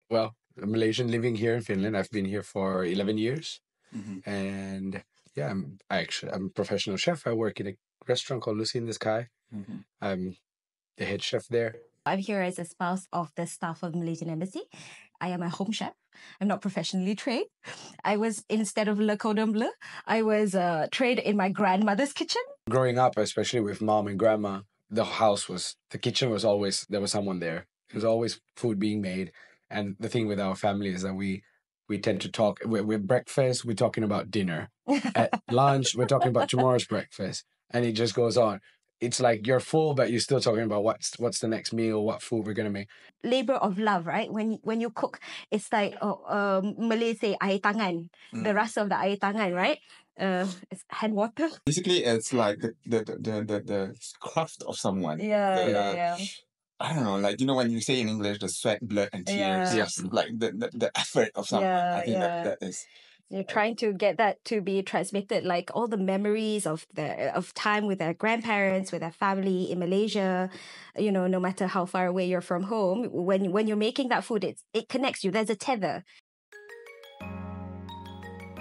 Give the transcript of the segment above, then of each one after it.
well, a Malaysian living here in Finland. I've been here for 11 years. Mm-hmm. And yeah, I'm a professional chef. I work in a restaurant called Lucy in the Sky. Mm-hmm. I'm the head chef there. I'm here as a spouse of the staff of Malaysian Embassy. I am a home chef. I'm not professionally trained. Instead of Le Cordon Bleu, I was trained in my grandmother's kitchen. Growing up, especially with mom and grandma, the kitchen was always, there was someone there. There was always food being made. And the thing with our family is that we tend to talk, with breakfast, we're talking about dinner. At lunch, we're talking about tomorrow's breakfast. And it just goes on. It's like you're full, but you're still talking about what's the next meal, what food we're gonna make. Labor of love, right? When you cook, it's like Malay say air tangan, the rasa of the air tangan, right? It's hand water. Basically, it's like the craft of someone. Yeah. I don't know, like, when you say in English, the sweat, blood, and tears. Yeah. Yes. Like the effort of someone. I think that is. You're trying to get that to be transmitted, like all the memories of time with their grandparents, with their family in Malaysia. No matter how far away you're from home, when you're making that food, it connects you. There's a tether.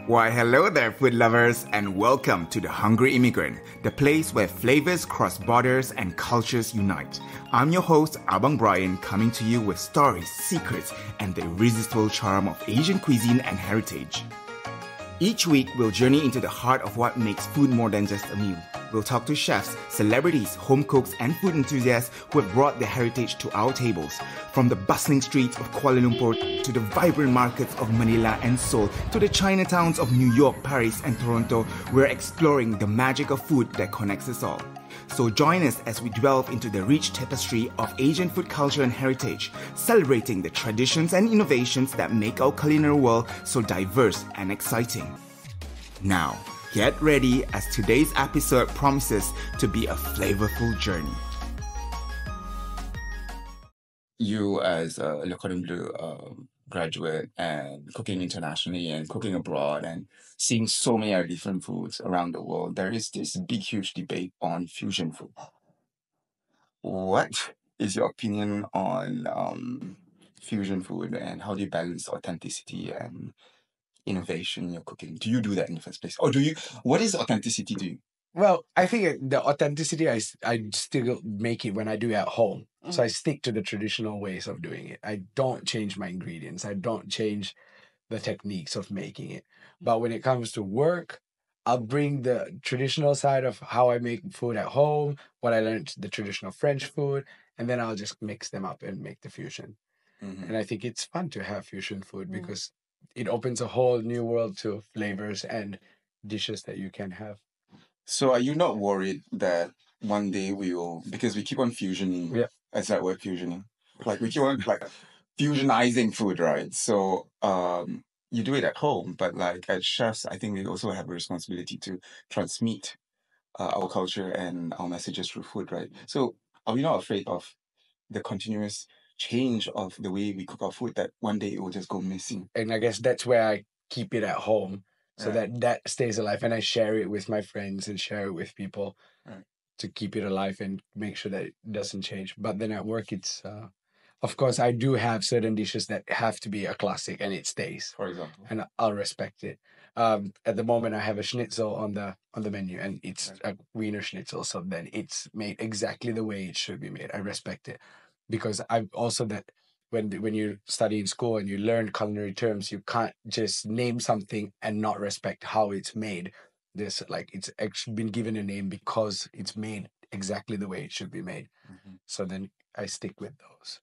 Why, hello there, food lovers, and welcome to The Hungry Immigrant, the place where flavors cross borders and cultures unite. I'm your host, Abang Brian, coming to you with stories, secrets, and the irresistible charm of Asian cuisine and heritage. Each week, we'll journey into the heart of what makes food more than just a meal. We'll talk to chefs, celebrities, home cooks, and food enthusiasts who have brought their heritage to our tables. From the bustling streets of Kuala Lumpur to the vibrant markets of Manila and Seoul to the Chinatowns of New York, Paris, and Toronto, we're exploring the magic of food that connects us all. So join us as we delve into the rich tapestry of Asian food culture and heritage, celebrating the traditions and innovations that make our culinary world so diverse and exciting. Now, get ready as today's episode promises to be a flavorful journey. You as a Le Cordon Bleu graduate and cooking internationally and cooking abroad and seeing so many other different foods around the world, there is this big, huge debate on fusion food. What is your opinion on fusion food, and how do you balance authenticity and innovation in your cooking? Do you do that in the first place? Or what is authenticity to you? Well, I think the authenticity, I still make it when I do it at home. So I stick to the traditional ways of doing it. I don't change my ingredients. I don't change the techniques of making it. But when it comes to work, I'll bring the traditional side of how I make food at home, what I learned, the traditional French food, and then I'll just mix them up and make the fusion. And I think it's fun to have fusion food because it opens a whole new world to flavors and dishes that you can have. So are you not worried that one day because we keep on fusioning, as that word fusioning, like we keep on fusionizing food, right? So you do it at home, but like as chefs, I think we also have a responsibility to transmit our culture and our messages through food, right? So are we not afraid of the continuous change of the way we cook our food, that one day it will just go missing? And I guess that's where I keep it at home so that stays alive, and I share it with my friends and share it with people to keep it alive and make sure that it doesn't change. But then at work, it's of course I do have certain dishes that have to be a classic and it stays, For example. and I'll respect it. At the moment, I have a schnitzel on the menu, and it's a Wiener Schnitzel, so then it's made exactly the way it should be made. I respect it because I've also that when you study in school and you learn culinary terms, you can't just name something and not respect how it's made. This it's actually been given a name because it's made exactly the way it should be made. So then I stick with those.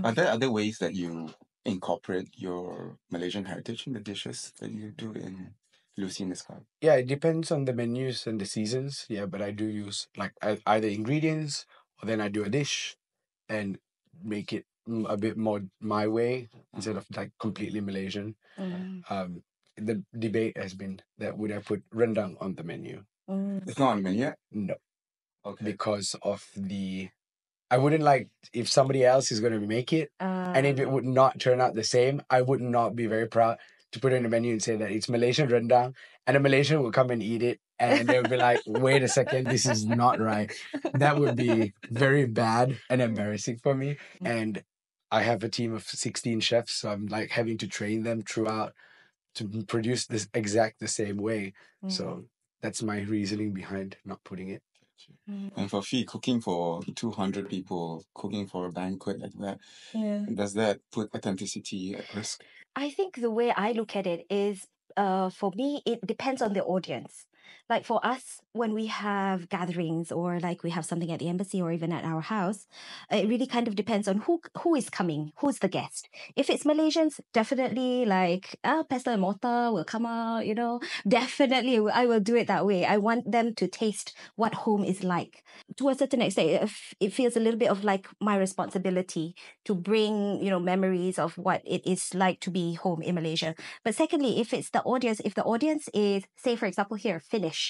Are there other ways that you incorporate your Malaysian heritage in the dishes that you do in Lucy in the Sky? Yeah, it depends on the menus and the seasons. Yeah, but I do use either ingredients, or then I do a dish and make it a bit more my way instead of completely Malaysian. The debate has been that would I put rendang on the menu? It's not on the menu yet? No, Okay. because of I wouldn't like if somebody else is going to make it, and if it would not turn out the same, I would not be very proud to put it in the menu and say that it's Malaysian rendang, and a Malaysian will come and eat it, and they'll be like, wait a second, this is not right. That would be very bad and embarrassing for me. And I have a team of 16 chefs, so I'm like having to train them throughout to produce this the same way. So that's my reasoning behind not putting it. And for Fee, cooking for 200 people, cooking for a banquet like that, does that put authenticity at risk? I think the way I look at it is, for me, it depends on the audience. Like for us, when we have gatherings or like we have something at the embassy or even at our house, it really kind of depends on who is coming, who's the guest. If it's Malaysians, definitely like pestle and mortar will come out, you know. Definitely, I will do it that way. I want them to taste what home is like. To a certain extent, it feels a little bit of like my responsibility to bring, you know, memories of what it is like to be home in Malaysia. But secondly, if the audience is, say, for example, here, Finnish,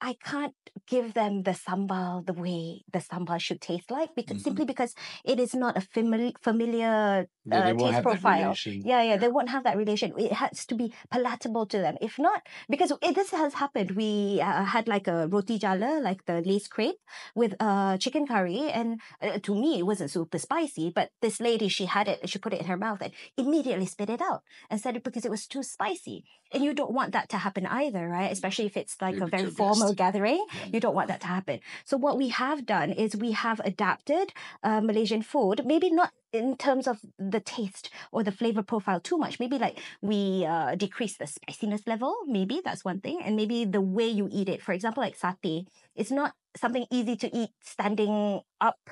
I can't give them the sambal the way the sambal should taste like, simply because it is not a familiar taste profile. They won't have that relation. It has to be palatable to them. If not, because this has happened, we had like a roti jala, like the lace crepe with chicken curry, and to me it wasn't super spicy, but this lady, she put it in her mouth and immediately spit it out and said it because it was too spicy. And you don't want that to happen either, right? Especially if it's like a very formal gathering. You don't want that to happen. So what we have done is we have adapted Malaysian food, maybe not in terms of the taste or the flavor profile too much. Maybe like we decrease the spiciness level. Maybe that's one thing. And maybe the way you eat it. For example, like satay, it's not something easy to eat standing up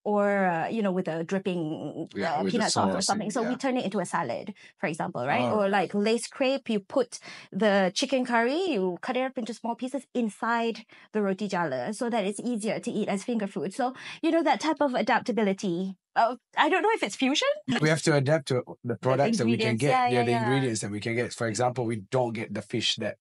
or, you know, with a dripping peanut sauce or something. So we turn it into a salad, for example, right? Or like lace crepe, you put the chicken curry, you cut it up into small pieces inside the roti jala so that it's easier to eat as finger food. So, you know, that type of adaptability. I don't know if it's fusion. We have to adapt to the products that we can get. The ingredients that we can get. For example, we don't get the fish that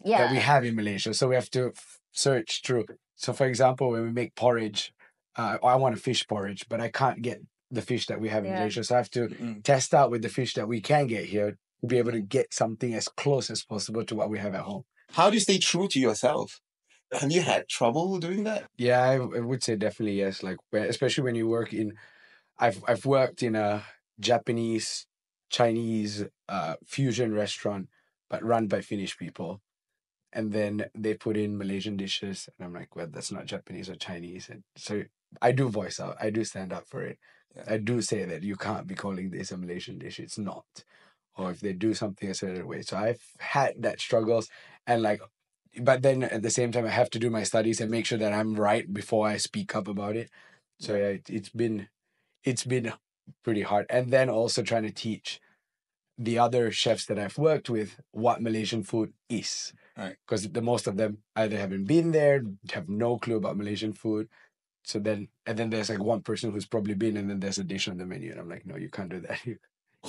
we have in Malaysia. So we have to search through. So for example, when we make porridge, I want a fish porridge, but I can't get the fish that we have in Malaysia. So I have to test out with the fish that we can get here to be able to get something as close as possible to what we have at home. How do you stay true to yourself? Have you had trouble doing that? Yeah, I would say definitely yes. Like especially when you work in, I've worked in a Japanese, Chinese fusion restaurant, but run by Finnish people. And then they put in Malaysian dishes, and I'm like, well, that's not Japanese or Chinese. And so I do voice out. I do stand up for it. Yeah. I do say that you can't be calling this a Malaysian dish. It's not. Or if they do something a certain way. So I've had that struggles, and like, but then at the same time, I have to do my studies and make sure that I'm right before I speak up about it. So yeah, it's been pretty hard. And then also trying to teach the other chefs that I've worked with what Malaysian food is. Right. Because most of them either haven't been there, have no clue about Malaysian food. So then there's like one person who's probably been, and then there's a dish on the menu. And I'm like, no, you can't do that.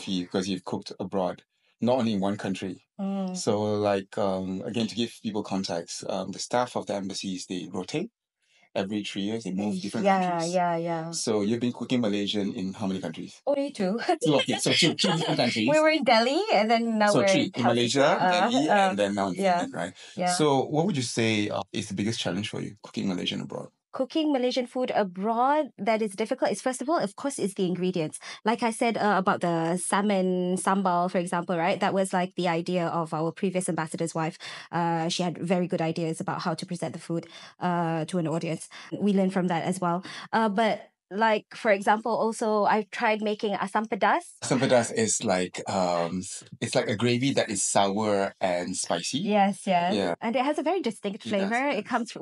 Because you've cooked abroad, not only in one country. So like, again, to give people context, the staff of the embassies, they rotate. Every 3 years, they move different countries. So you've been cooking Malaysian in how many countries? Only 2. Okay, so two different countries. We were in Delhi, and then now we're in Malaysia, Delhi, and then now in Finland, right? Yeah. So what would you say is the biggest challenge for you cooking Malaysian abroad? Cooking Malaysian food abroad that is difficult is, first of all, of course, is the ingredients. Like I said about the salmon sambal, for example, right? That was like the idea of our previous ambassador's wife. She had very good ideas about how to present the food to an audience. We learned from that as well. But like, for example, also I've tried making asam pedas. Asam pedas is like it's like a gravy that is sour and spicy. Yes. Yeah. And it has a very distinct flavor. It comes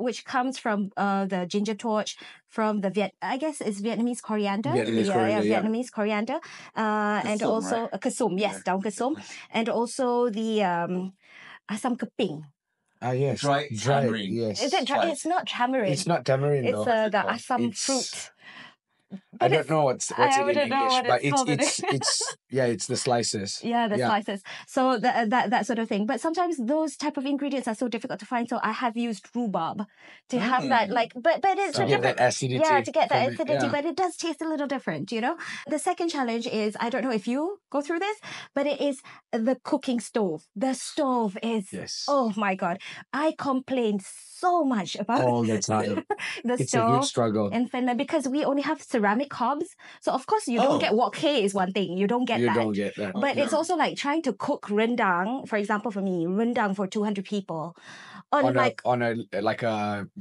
from the ginger torch, from the I guess it's Vietnamese coriander. Vietnamese coriander. And also kasum, daun kasum, and also the asam keping. Yes. Dry tamarind. Yes. Is it dry? It's not tamarind. It's not tamarind, it's though. The asam fruit. I don't know what's in English, but it's the slices. Yeah, the slices. So that sort of thing. But sometimes those type of ingredients are so difficult to find. So I have used rhubarb to have that, like, but it's to get that acidity. Yeah, to get that acidity, but it does taste a little different, you know. The second challenge is, I don't know if you go through this, but it is the cooking stove. The stove is, oh my God, I complain so much about all the time. the it's stove a huge struggle in Finland, because we only have ceramic cobs. So of course you don't get wok hei is one thing. You don't get that. You don't get that. But it's also like trying to cook rendang, for example, for me, rendang for 200 people. On a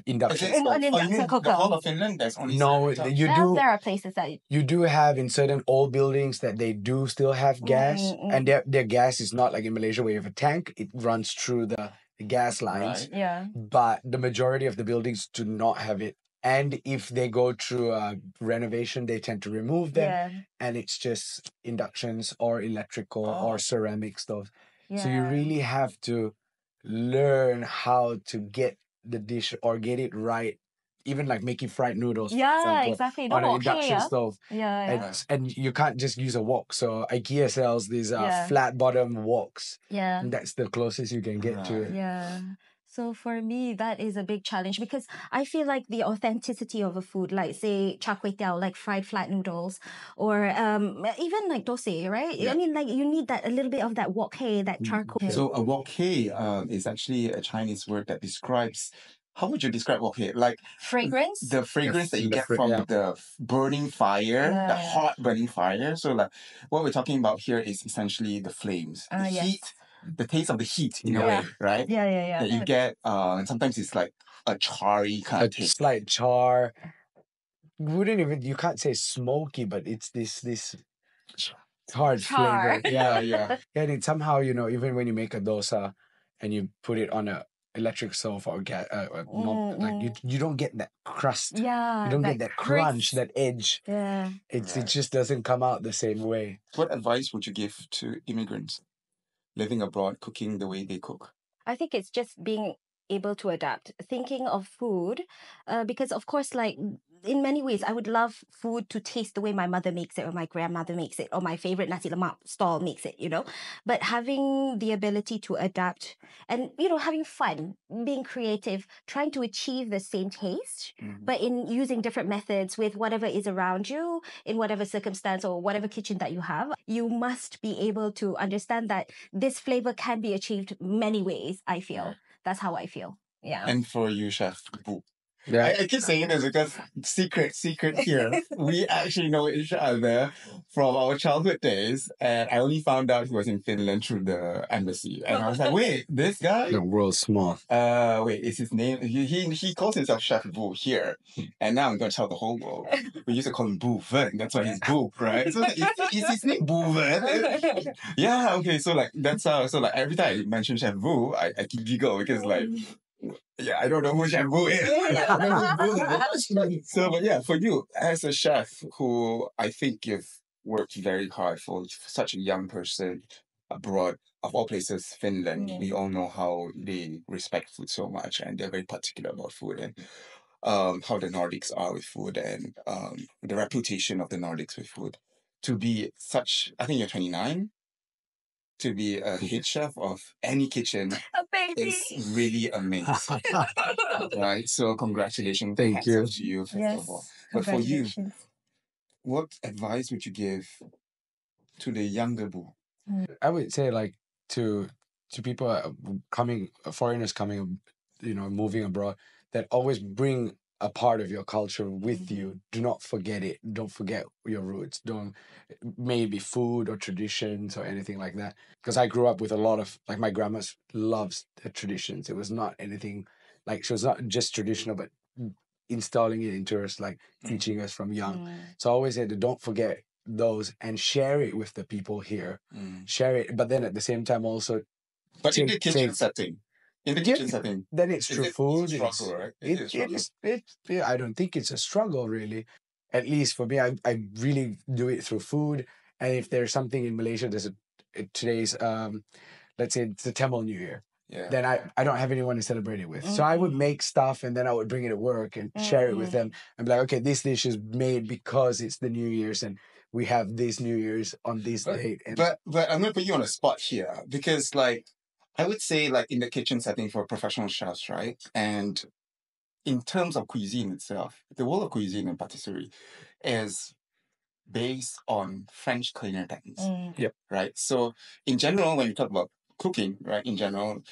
induction. An induction cooker. The whole of Finland, there's only There are places that you do have in certain old buildings that they do still have gas, and their gas is not like in Malaysia where you have a tank; it runs through the gas lines. Right. Yeah. But the majority of the buildings do not have it, and if they go through a renovation, they tend to remove them, and it's just inductions or electrical or ceramic stuff. Yeah. So you really have to learn how to get the dish or get it right, even like making fried noodles, for example, exactly. on an induction stove. Yeah. And you can't just use a wok. So IKEA sells these flat bottom woks. Yeah. And that's the closest you can get to it. Yeah. So for me, that is a big challenge because I feel like the authenticity of a food, like say char kway teow, like fried flat noodles, or even like dosai, right? Yeah. I mean, like you need that a little bit of that wok hei, that charcoal. So a wok hei is actually a Chinese word that describes. How would you describe wok hei? Like fragrance. The fragrance that you get from the burning fire, the hot burning fire. So like what we're talking about here is essentially the flames, the heat. The taste of the heat in a way, right? Yeah. That you get, and sometimes it's like a charry kind of taste. Slight char. You can't say smoky, but it's this hard flavor. Yeah. And it somehow, even when you make a dosa and you put it on a electric stove or gas, you don't get that crust. Yeah. You don't get that crunch, that edge. Yeah. It just doesn't come out the same way. What advice would you give to immigrants living abroad, cooking the way they cook? I think it's just being able to adapt, thinking of food, because of course, like in many ways, I would love food to taste the way my mother makes it or my grandmother makes it or my favorite nasi lemak stall makes it, but having the ability to adapt and, having fun, being creative, trying to achieve the same taste, but in using different methods with whatever is around you, in whatever circumstance or whatever kitchen that you have, you must be able to understand that this flavor can be achieved many ways, I feel. That's how I feel. Yeah. And for you, Chef Bu. Yeah. I keep saying this because secret here. We actually know each other from our childhood days, and I only found out he was in Finland through the embassy. And I was like, wait, this guy? The world's small. Wait, is his name? He calls himself Chef Bu here, and now I'm going to tell the whole world. We used to call him Bu Ven. That's why he's Bu, right? So is his name Bu Ven? Yeah, okay. So like that's how. So like every time I mention Chef Bu, I keep giggle because like. Yeah, I don't know who Chef Bu is. So, but yeah, for you as a chef who I think you've worked very hard for such a young person abroad, of all places, Finland, we all know how they respect food so much and they're very particular about food and how the Nordics are with food and the reputation of the Nordics with food. To be such, I think you're 29. To be a head chef of any kitchen is really amazing. Right? So congratulations. Thank you. To you, first Yes. of all. But for you, what advice would you give to the younger Bu? I would say like to people foreigners coming, moving abroad, that always bring a part of your culture with you. Do not forget it. Don't forget your roots. Maybe food or traditions or anything like that. Because I grew up with a lot of, like my grandma loves the traditions. It was not anything, like she was not just traditional, but installing it into us, like teaching us from young. So I always said, don't forget those and share it with the people here. Share it. But then at the same time also. But in the kitchen setting. In the kitchen setting. Then it's true food. It's a struggle, right? I don't think it's a struggle, really. At least for me, I really do it through food. And if there's something in Malaysia, today's, let's say it's the Tamil New Year. Yeah. Then I don't have anyone to celebrate it with. So I would make stuff and then I would bring it to work and share it with them. And be like, okay, this dish is made because it's the New Year's and we have this New Year's on this date. But I'm going to put you on a spot here because like, I would say like in the kitchen setting for professional chefs, right? And in terms of cuisine itself, the world of cuisine and patisserie is based on French culinary techniques. Yep. Right? So in general, when you talk about cooking, right, in general,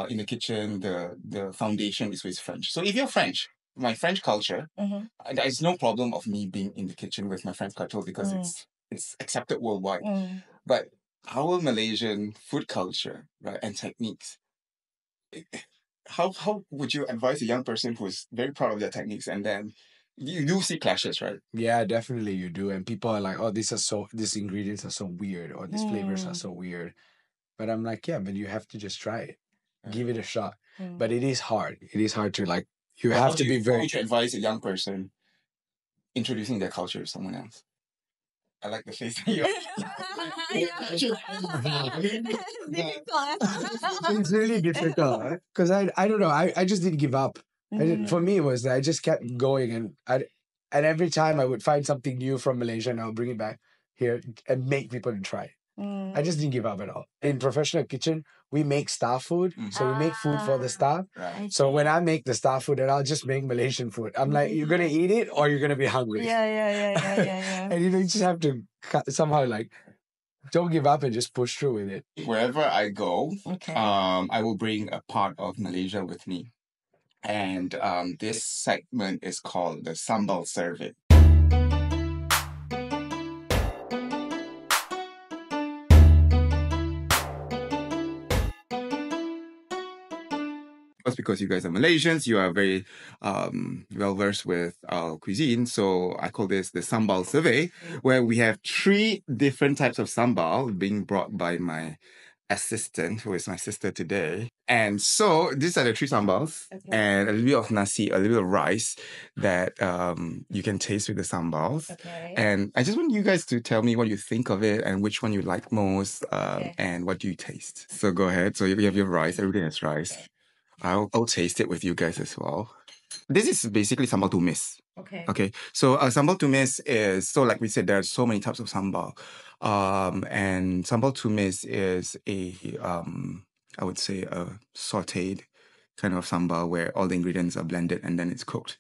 in the kitchen, the foundation is always French. So if you're French, my French culture, Mhm. there's no problem of me being in the kitchen with my French culture because it's accepted worldwide. But our Malaysian food culture, right, and techniques, how would you advise a young person who's very proud of their techniques, and then you do see clashes, right? Yeah, definitely you do. And people are like, oh, these ingredients are so weird, or these flavors are so weird. But I'm like, yeah, but you have to just try it. Give it a shot. But it is hard. It is hard to like, you Well, have to be how very... would you advise a young person introducing their culture to someone else? I like the face that you're... It's really difficult because I don't know. I just didn't give up. For me, it was that I just kept going, and every time I would find something new from Malaysia, and I'll bring it back here and make people try it. I just didn't give up at all. In professional kitchen, we make staff food. So we make food for the staff. Right. So when I make the staff food, then I'll just make Malaysian food. I'm like, you're going to eat it or you're going to be hungry. Yeah. And you just have to somehow like, don't give up and just push through with it. Wherever I go, I will bring a part of Malaysia with me. And this segment is called the Sambal Survey. Because you guys are Malaysians, you are very well versed with our cuisine. So I call this the Sambal Survey, where we have 3 different types of sambal being brought by my assistant, who is my sister today. And so these are the 3 sambals, and a little bit of nasi, a little bit of rice that you can taste with the sambals. And I just want you guys to tell me what you think of it and which one you like most, and what do you taste. So go ahead. So you have your rice, everything has rice. I'll taste it with you guys as well. This is basically sambal tumis. Okay. So sambal tumis is, so like we said, there are so many types of sambal. And sambal tumis is I would say a sauteed kind of sambal where all the ingredients are blended and then it's cooked,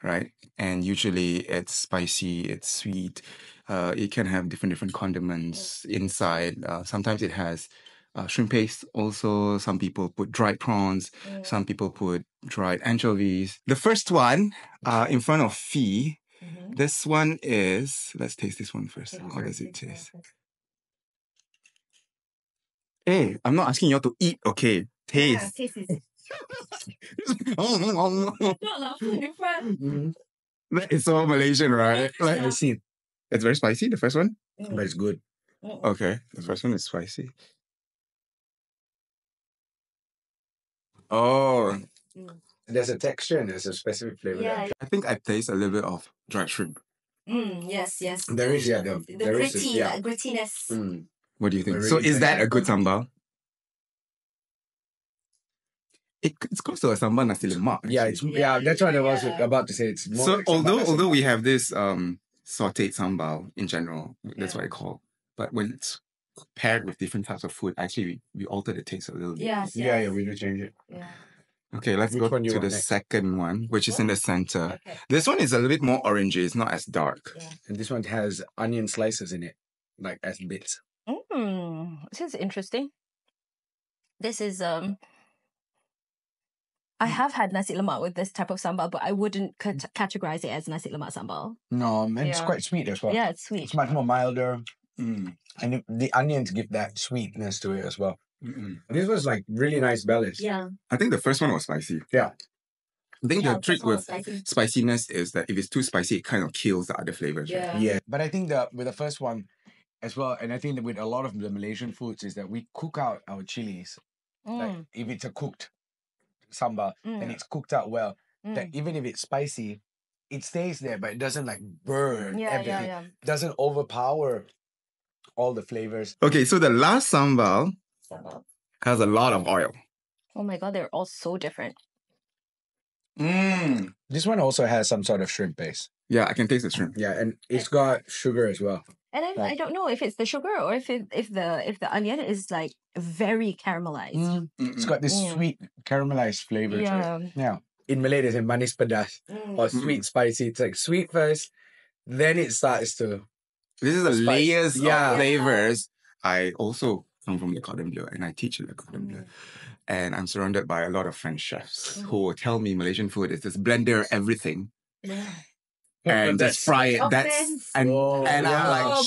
right? And usually it's spicy, it's sweet. It can have different condiments inside. Sometimes it has shrimp paste. Also, some people put dried prawns. Some people put dried anchovies. The first one, in front of Fee, this one is... Let's taste this one first. How does it taste? Hey, I'm not asking you all to eat, okay? Taste. Taste is That is so Malaysian, right? Like, I see. It's very spicy, the first one? But it's good. Okay, the first one is spicy. Oh, There's a texture and there's a specific flavor. Yeah. I think I taste a little bit of dried shrimp. Yes. There is, yeah. The There is, grittiness. What do you think? Very So is that a interesting. good sambal? It's close to a sambal nasi lemak. Yeah, that's what I was about to say. It's more So like sambal nasi although lemak. we have this sauteed sambal in general, that's what I call. But when it's paired with different types of food, actually we alter the taste a little bit. Yeah, we do change it. Yeah. Okay, let's Which go one you to the want next? second one, which is in the center. Okay. This one is a little bit more orangey. It's not as dark. And this one has onion slices in it, like as bits. This is interesting. This is I have had nasi lemak with this type of sambal, but I wouldn't categorize it as nasi lemak sambal. No, and it's Yeah. quite sweet as well. Yeah, it's sweet. It's much more milder. And the onions give that sweetness to it as well. This was like really nice balance. Yeah. I think the first one was spicy. Yeah. I think Yeah, the trick first one with was spicy. spiciness is that if it's too spicy, it kind of kills the other flavors. Right? Yeah. But I think that with the first one as well, and I think that with a lot of the Malaysian foods is that we cook out our chilies. Like if it's a cooked sambal, and it's cooked out well, that even if it's spicy, it stays there, but it doesn't like burn everything. Yeah. Doesn't overpower all the flavors. Okay, so the last sambal has a lot of oil. Oh my god, they're all so different. This one also has some sort of shrimp base. Yeah, I can taste the shrimp. Yeah, and it's got sugar as well. And I don't know if it's the sugar or if the onion is like very caramelized. It's got this sweet caramelized flavor to it. Yeah. In Malay, they say manis pedas or sweet spicy. It's like sweet first, then it starts to... This is the layers of flavors. I also come from Le Cordon Bleu and I teach at Le Cordon Bleu. And I'm surrounded by a lot of French chefs who will tell me Malaysian food is just blender everything. And just fry it. And I'm like,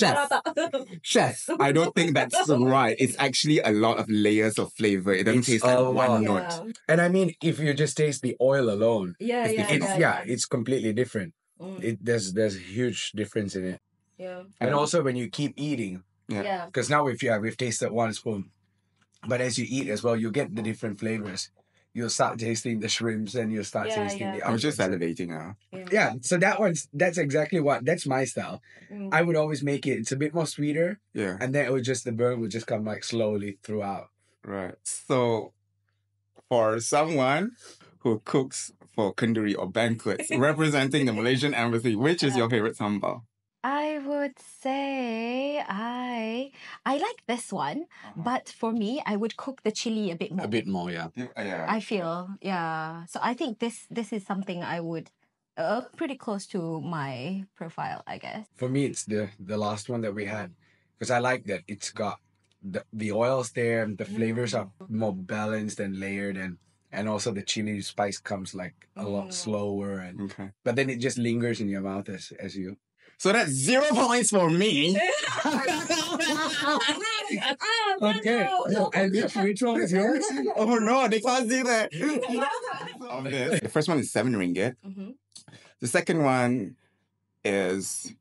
chef, I don't think that's right. It's actually a lot of layers of flavor. It doesn't taste like one note. And I mean, if you just taste the oil alone, Yeah. it's completely different. There's a huge difference in it. Yeah. And also when you keep eating, Yeah. because now we've tasted one spoon, but as you eat as well, you get the different flavors. You'll start tasting the shrimps and you'll start tasting the I was just onions. salivating now. Yeah, so that's exactly that's my style. I would always make it's a bit more sweeter. Yeah. And then the burn would just come like slowly throughout. Right. So for someone who cooks for kenduri or banquets representing the Malaysian Embassy, which is your favorite sambal? I would say I like this one, but for me, I would cook the chili a bit more. A bit more, yeah. I feel, yeah. So I think this is something I would pretty close to my profile, I guess. For me, it's the last one that we had because I like that it's got the oils there, the flavors are more balanced and layered, and also the chili spice comes like a lot slower, and but then it just lingers in your mouth as you. So that's 0 points for me. Okay. And which one is yours? Oh no, they can't see that. The first one is 7 ringgit. The second one is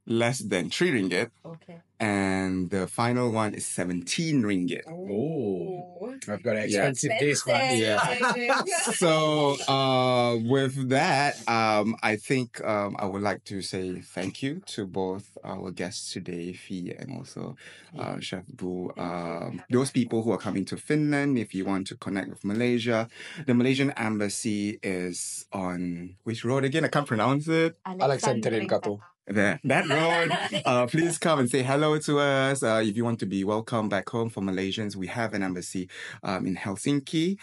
less than 3 ringgit. Okay. And the final one is 17 ringgit. Oh, I've got an expensive this one. Yeah. So with that, I think I would like to say thank you to both our guests today, Fee and also Chef Bu. Those people who are coming to Finland, if you want to connect with Malaysia, the Malaysian Embassy is on which road again? I can't pronounce it. Alexandrin Katu. There. That road. Please come and say hello to us. If you want to be welcome back home for Malaysians, we have an embassy in Helsinki.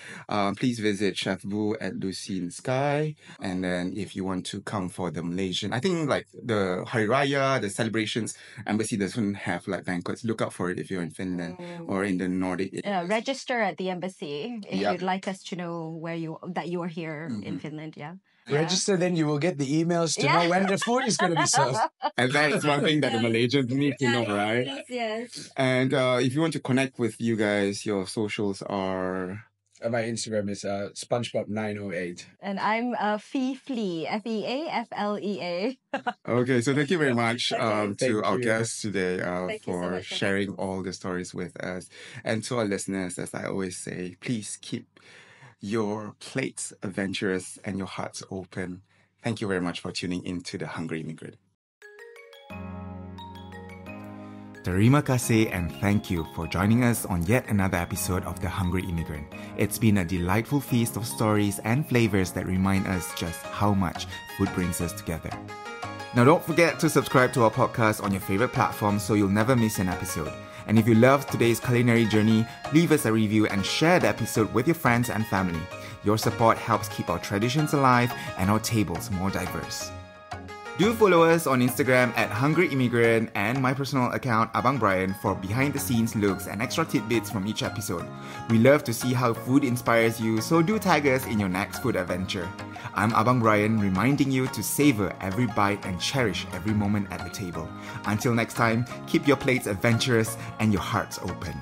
Please visit Chef Bu at Lucy in Sky. And then if you want to come for the Malaysian, I think like the Hari Raya, the celebrations, embassy doesn't have like banquets. Look out for it if you're in Finland or in the Nordic. Register at the embassy if you'd like us to know that you are here in Finland. Yeah. Register, then you will get the emails to know when the food is going to be served. And that is one thing that the Malaysians need to know, right? Yes. And if you want to connect with you guys, your socials are... My Instagram is SpongeBob908. And I'm Feeflea, Feaflea. Okay, so thank you very much to our guests today for so much, sharing all the stories with us. And to our listeners, as I always say, please keep your plates adventurous and your hearts open. Thank you very much for tuning in to The Hungry Immigrant. Terima kasih and thank you for joining us on yet another episode of The Hungry Immigrant. It's been a delightful feast of stories and flavors that remind us just how much food brings us together. Now don't forget to subscribe to our podcast on your favorite platform so you'll never miss an episode. And if you loved today's culinary journey, leave us a review and share the episode with your friends and family. Your support helps keep our traditions alive and our tables more diverse. Do follow us on Instagram at Hungry Immigrant and my personal account Abang Brian for behind-the-scenes looks and extra tidbits from each episode. We love to see how food inspires you, so do tag us in your next food adventure. I'm Abang Brian, reminding you to savor every bite and cherish every moment at the table. Until next time, keep your plates adventurous and your hearts open.